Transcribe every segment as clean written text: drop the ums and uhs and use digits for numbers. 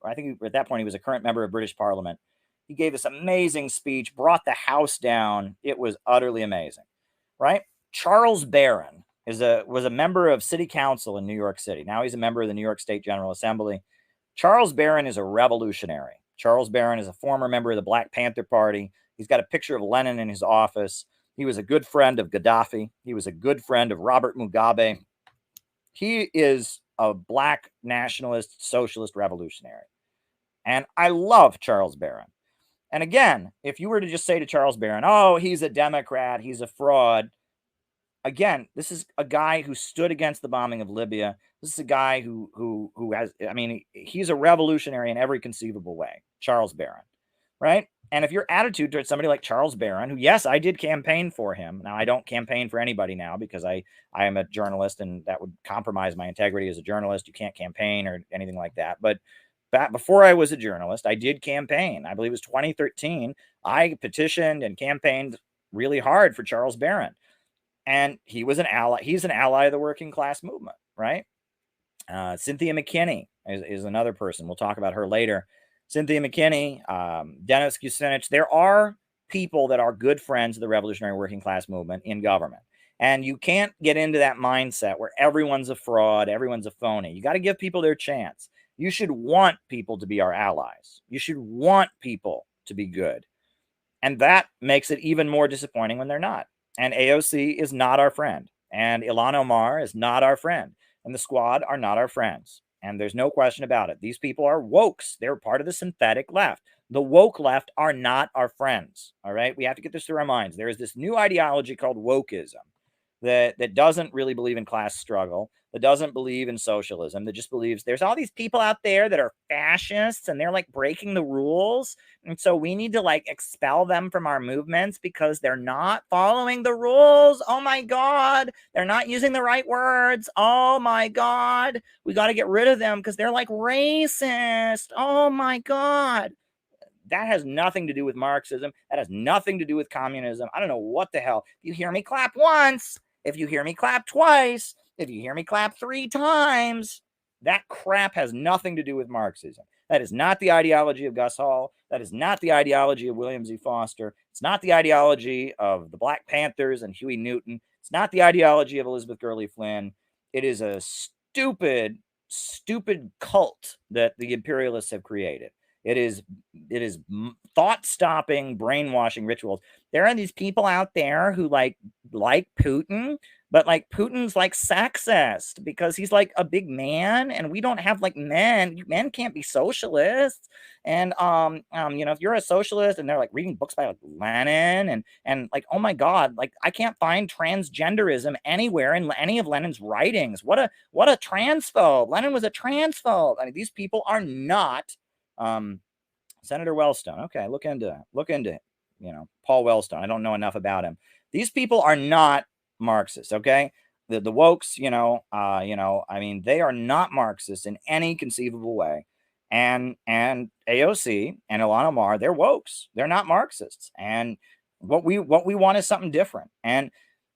I think at that point he was a current member of British Parliament. He gave this amazing speech, brought the House down. It was utterly amazing, right? Charles Barron was a member of City Council in New York City. Now he's a member of the New York State General Assembly. Charles Barron is a revolutionary. Charles Barron is a former member of the Black Panther Party. He's got a picture of Lenin in his office. He was a good friend of Gaddafi. He was a good friend of Robert Mugabe. He is a black nationalist, socialist revolutionary. And I love Charles Barron. And again, if you were to just say to Charles Barron, oh, he's a Democrat, he's a fraud. Again, this is a guy who stood against the bombing of Libya. This is a guy who has, I mean, he's a revolutionary in every conceivable way, Charles Barron, right? And if your attitude towards somebody like Charles Barron, who, yes, I did campaign for him. Now, I don't campaign for anybody now because I am a journalist and that would compromise my integrity as a journalist. You can't campaign or anything like that. But back before I was a journalist, I did campaign. I believe it was 2013. I petitioned and campaigned really hard for Charles Barron. And he was an ally. He's an ally of the working class movement, right? Cynthia McKinney is another person. We'll talk about her later. Cynthia McKinney, Dennis Kucinich. There are people that are good friends of the revolutionary working class movement in government. And you can't get into that mindset where everyone's a fraud, everyone's a phony. You got to give people their chance. You should want people to be our allies. You should want people to be good. And that makes it even more disappointing when they're not. And AOC is not our friend. And Ilhan Omar is not our friend. And the squad are not our friends. And there's no question about it. These people are wokes. They're part of the synthetic left. The woke left are not our friends. All right. We have to get this through our minds. There is this new ideology called wokeism that doesn't really believe in class struggle, that doesn't believe in socialism, that just believes there's all these people out there that are fascists and they're like breaking the rules. And so we need to like expel them from our movements because they're not following the rules. Oh my God. They're not using the right words. Oh my God. We got to get rid of them because they're like racist. Oh my God. That has nothing to do with Marxism. That has nothing to do with communism. I don't know what the hell. If you hear me clap once, if you hear me clap twice, if you hear me clap 3 times, that crap has nothing to do with Marxism. That is not the ideology of Gus Hall. That is not the ideology of William Z. Foster. It's not the ideology of the Black Panthers and Huey Newton. It's not the ideology of Elizabeth Gurley Flynn. It is a stupid, stupid cult that the imperialists have created. It is thought-stopping, brainwashing rituals. There are these people out there who like Putin, but like Putin's like sexist because he's like a big man, and we don't have like men. Men can't be socialists. And if you're a socialist and they're like reading books by like Lenin and like, oh my God, like I can't find transgenderism anywhere in any of Lenin's writings. What a transphobe. Lenin was a transphobe. I mean, these people are not. Senator Wellstone. Okay, look into Paul Wellstone. I don't know enough about him. These people are not Marxists. Okay, the wokes. I mean, they are not Marxists in any conceivable way. And AOC and Ilhan Omar, they're wokes. They're not Marxists. And what we want is something different. And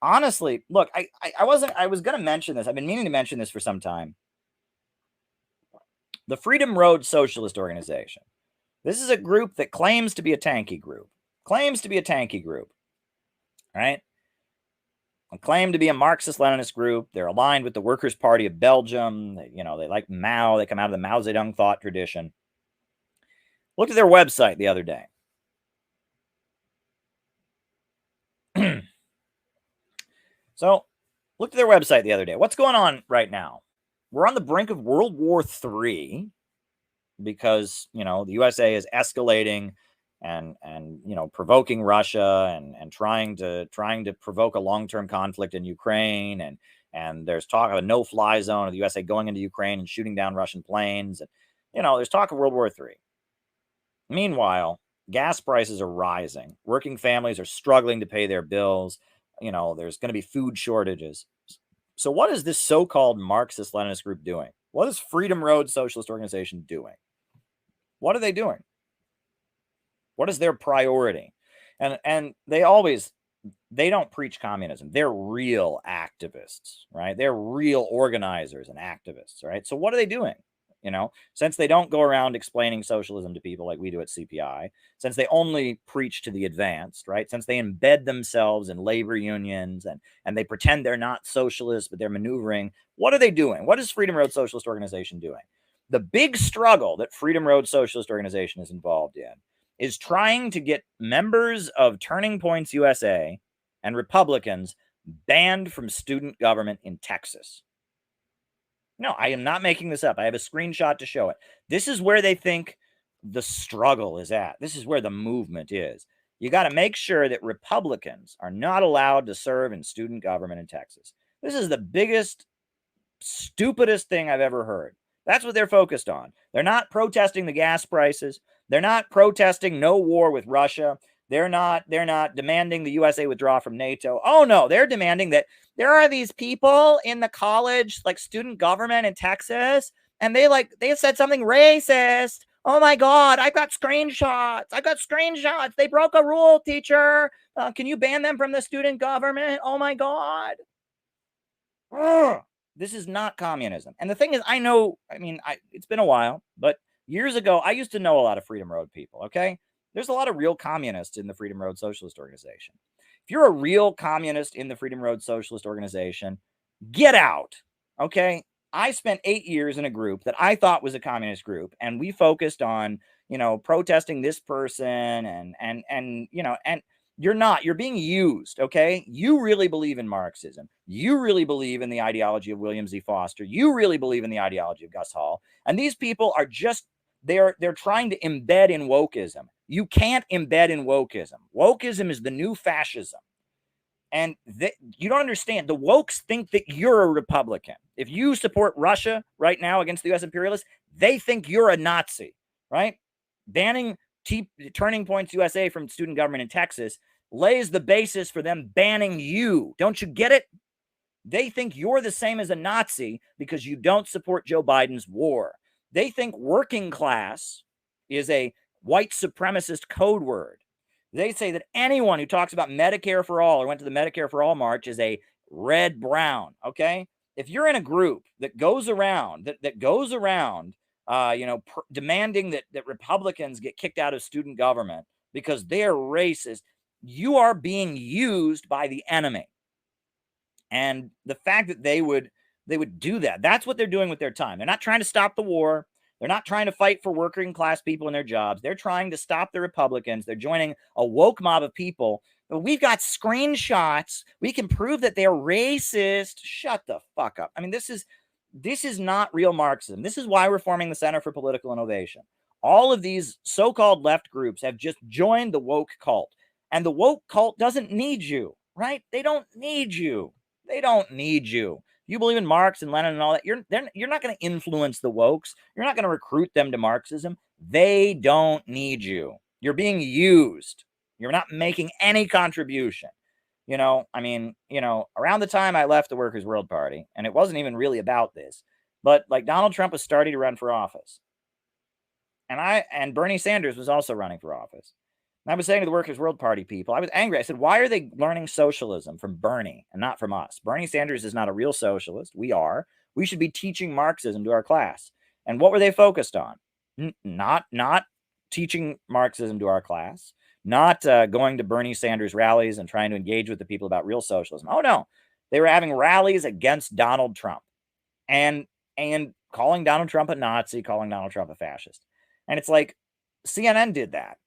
honestly, look, I was going to mention this. I've been meaning to mention this for some time. The Freedom Road Socialist Organization. This is a group that claims to be a tanky group. Right? And claim to be a Marxist-Leninist group. They're aligned with the Workers' Party of Belgium. They like Mao. They come out of the Mao Zedong thought tradition. Looked at their website the other day. So, looked at their website the other day. What's going on right now? We're on the brink of World War III because, the USA is escalating and provoking Russia and trying to provoke a long-term conflict in Ukraine. And there's talk of a no-fly zone of the USA going into Ukraine and shooting down Russian planes. And, there's talk of World War III. Meanwhile, gas prices are rising. Working families are struggling to pay their bills. There's going to be food shortages. So what is this so-called Marxist-Leninist group doing? What is Freedom Road Socialist Organization doing? What are they doing? What is their priority? And they don't preach communism. They're real activists, right? They're real organizers and activists, right? So what are they doing? since they don't go around explaining socialism to people like we do at CPI, since they only preach to the advanced, right? Since they embed themselves in labor unions and they pretend they're not socialists, but they're maneuvering. What are they doing? What is Freedom Road Socialist Organization doing? The big struggle that Freedom Road Socialist Organization is involved in is trying to get members of Turning Points USA and Republicans banned from student government in Texas. No, I am not making this up. I have a screenshot to show it. This is where they think the struggle is at. This is where the movement is. You got to make sure that Republicans are not allowed to serve in student government in Texas. This is the biggest, stupidest thing I've ever heard. That's what they're focused on. They're not protesting the gas prices. They're not protesting no war with Russia. They're not demanding the USA withdraw from NATO. Oh no, they're demanding that there are these people in the college, like student government in Texas, and they said something racist. Oh my God, I've got screenshots. They broke a rule, teacher. Can you ban them from the student government? Oh my God. Ugh. This is not communism. And the thing is, it's been a while, but years ago, I used to know a lot of Freedom Road people, okay? There's a lot of real communists in the Freedom Road Socialist Organization. If you're a real communist in the Freedom Road Socialist Organization, get out, okay? I spent 8 years in a group that I thought was a communist group, and we focused on, protesting this person and you're not. You're being used, okay? You really believe in Marxism. You really believe in the ideology of William Z. Foster. You really believe in the ideology of Gus Hall. And these people are just, they're trying to embed in wokeism. You can't embed in wokeism. Wokeism is the new fascism. And you don't understand. The wokes think that you're a Republican. If you support Russia right now against the U.S. imperialists, they think you're a Nazi, right? Banning Turning Points USA from student government in Texas lays the basis for them banning you. Don't you get it? They think you're the same as a Nazi because you don't support Joe Biden's war. They think working class is a white supremacist code word. They say that anyone who talks about Medicare for all or went to the Medicare for all march is a red-brown, okay? If you're in a group that goes around, demanding that Republicans get kicked out of student government because they're racist, you are being used by the enemy. And the fact that they would do that, that's what they're doing with their time. They're not trying to stop the war. They're not trying to fight for working class people in their jobs. They're trying to stop the Republicans. They're joining a woke mob of people. We've got screenshots. We can prove that they're racist. Shut the fuck up. I mean, this is not real Marxism. This is why we're forming the Center for Political Innovation. All of these so-called left groups have just joined the woke cult. And the woke cult doesn't need you, right? They don't need you. They don't need you. You believe in Marx and Lenin and all that, you're not going to influence the wokes. You're not going to recruit them to Marxism. They don't need you. You're being used. You're not making any contribution. Around the time I left the Workers' World Party, and it wasn't even really about this, but like Donald Trump was starting to run for office. And Bernie Sanders was also running for office. And I was saying to the Workers' World Party people, I was angry. I said, why are they learning socialism from Bernie and not from us? Bernie Sanders is not a real socialist. We are. We should be teaching Marxism to our class. And what were they focused on? Not teaching Marxism to our class, not going to Bernie Sanders rallies and trying to engage with the people about real socialism. Oh, no. They were having rallies against Donald Trump and calling Donald Trump a Nazi, calling Donald Trump a fascist. And it's like CNN did that.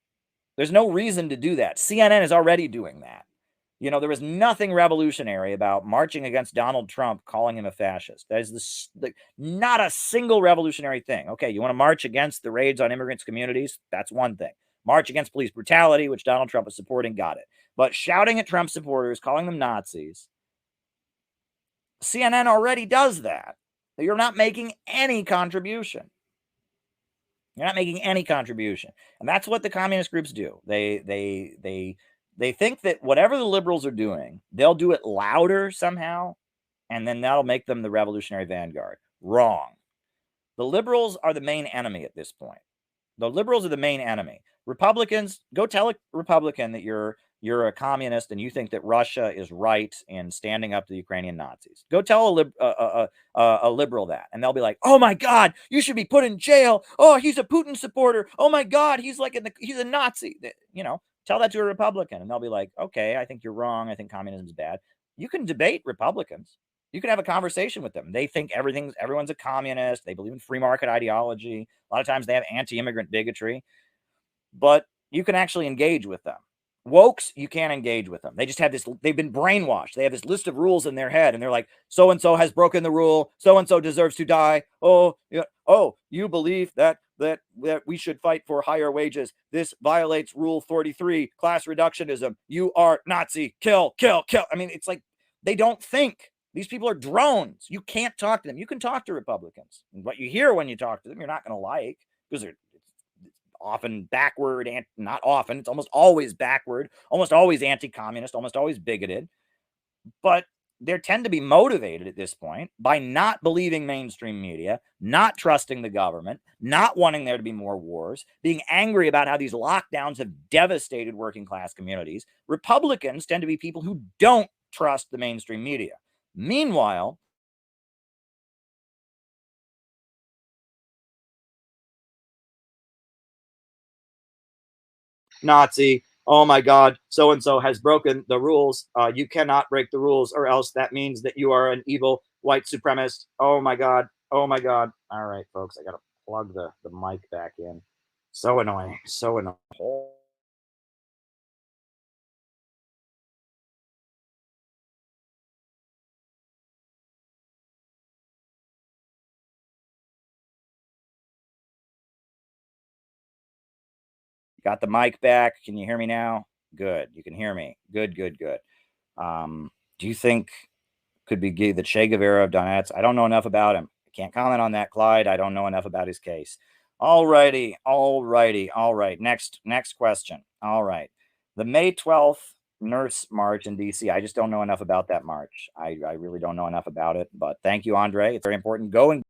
There's no reason to do that. CNN is already doing that. There was nothing revolutionary about marching against Donald Trump, calling him a fascist. That is not a single revolutionary thing. Okay, you want to march against the raids on immigrants' communities? That's one thing. March against police brutality, which Donald Trump is supporting, got it. But shouting at Trump supporters, calling them Nazis, CNN already does that. You're not making any contribution. You're not making any contribution. And that's what the communist groups do. They think that whatever the liberals are doing, they'll do it louder somehow, and then that'll make them the revolutionary vanguard. Wrong. The liberals are the main enemy at this point. The liberals are the main enemy. Republicans, go tell a Republican that you're you're a communist and you think that Russia is right in standing up to the Ukrainian Nazis. Go tell a liberal that, and they'll be like, "Oh my God, you should be put in jail. Oh, he's a Putin supporter. Oh my God, he's a Nazi." Tell that to a Republican, and they'll be like, "Okay, I think you're wrong. I think communism is bad." You can debate Republicans. You can have a conversation with them. They think everyone's a communist. They believe in free market ideology. A lot of times they have anti-immigrant bigotry, but you can actually engage with them. Wokes, you can't engage with them. They just have this, they've been brainwashed. They have this list of rules in their head, and they're like, so and so has broken the rule, so and so deserves to die. Oh, yeah. Oh, you believe that we should fight for higher wages. This violates rule 43, class reductionism. You are Nazi. Kill, kill, kill. I mean, it's like they don't think. These people are drones. You can't talk to them. You can talk to Republicans. And what you hear when you talk to them, you're not going to like, because they're often backward, and not often, it's almost always backward, almost always anti-communist, almost always bigoted. But they tend to be motivated at this point by not believing mainstream media, not trusting the government, not wanting there to be more wars, being angry about how these lockdowns have devastated working class communities. Republicans tend to be people who don't trust the mainstream media. Meanwhile, Nazi, oh my God, so and so has broken the rules. You cannot break the rules, or else that means that you are an evil white supremacist. Oh my God, oh my God. All right, folks, I got to plug the mic back in. So annoying, so annoying. Got the mic back. Can you hear me now? Good. You can hear me. Good, good, good. Do you think could be the Che Guevara of Donetsk? I don't know enough about him. I can't comment on that, Clyde. I don't know enough about his case. All righty, all righty, all right. Next question. All right. The May 12th Nurse March in DC. I just don't know enough about that march. I really don't know enough about it. But thank you, Andre. It's very important. Go and